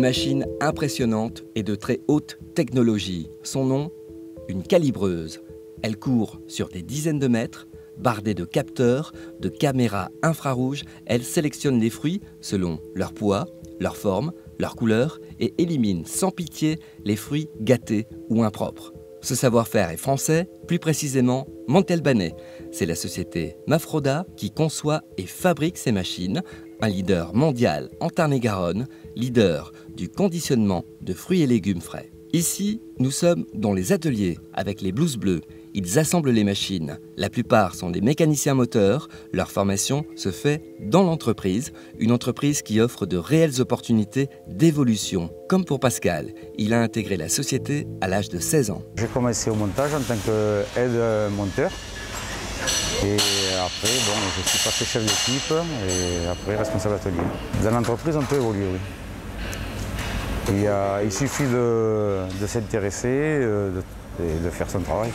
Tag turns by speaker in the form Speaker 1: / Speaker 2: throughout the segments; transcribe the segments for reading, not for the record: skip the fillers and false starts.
Speaker 1: machine impressionnante et de très haute technologie. Son nom, une calibreuse. Elle court sur des dizaines de mètres, bardée de capteurs, de caméras infrarouges. Elle sélectionne les fruits selon leur poids, leur forme, leur couleur et élimine sans pitié les fruits gâtés ou impropres. Ce savoir-faire est français, plus précisément montelbanais. C'est la société Mafroda qui conçoit et fabrique ces machines, un leader mondial en Tarn-et-Garonne, leader du conditionnement de fruits et légumes frais. Ici, nous sommes dans les ateliers avec les blouses bleues. Ils assemblent les machines. La plupart sont des mécaniciens moteurs. Leur formation se fait dans l'entreprise, une entreprise qui offre de réelles opportunités d'évolution. Comme pour Pascal, il a intégré la société à l'âge de 16 ans.
Speaker 2: J'ai commencé au montage en tant qu'aide monteur. Et après, je suis passé chef d'équipe et après responsable atelier. Dans l'entreprise, on peut évoluer, oui. Il suffit de s'intéresser et de faire son travail.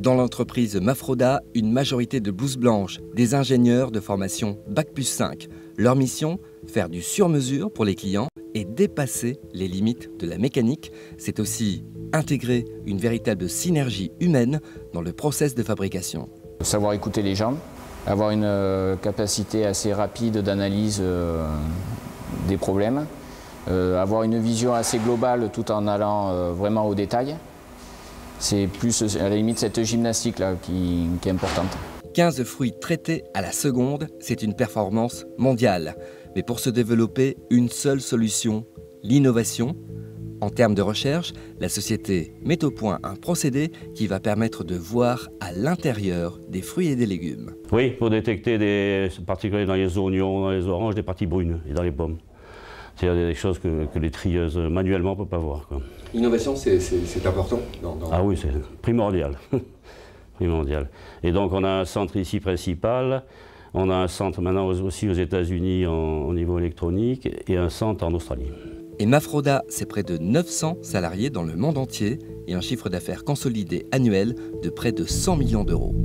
Speaker 1: Dans l'entreprise Mafroda, une majorité de blouses blanches, des ingénieurs de formation Bac+5. Leur mission, faire du sur-mesure pour les clients et dépasser les limites de la mécanique. C'est aussi intégrer une véritable synergie humaine dans le process de fabrication.
Speaker 3: Savoir écouter les gens, avoir une capacité assez rapide d'analyse des problèmes, avoir une vision assez globale tout en allant vraiment au détail. C'est plus à la limite cette gymnastique-là qui est importante.
Speaker 1: 15 fruits traités à la seconde, c'est une performance mondiale. Mais pour se développer, une seule solution, l'innovation. En termes de recherche, la société met au point un procédé qui va permettre de voir à l'intérieur des fruits et des légumes.
Speaker 4: Oui, pour détecter des particuliers dans les oignons, dans les oranges, des parties brunes et dans les pommes. C'est des choses que les trieuses manuellement ne peuvent pas voir.
Speaker 1: L'innovation, c'est important
Speaker 4: Ah oui, c'est primordial. Primordial. Et donc on a un centre ici principal, on a un centre maintenant aussi aux États-Unis au niveau électronique et un centre en Australie.
Speaker 1: Et Mafroda, c'est près de 900 salariés dans le monde entier et un chiffre d'affaires consolidé annuel de près de 100 millions d'euros.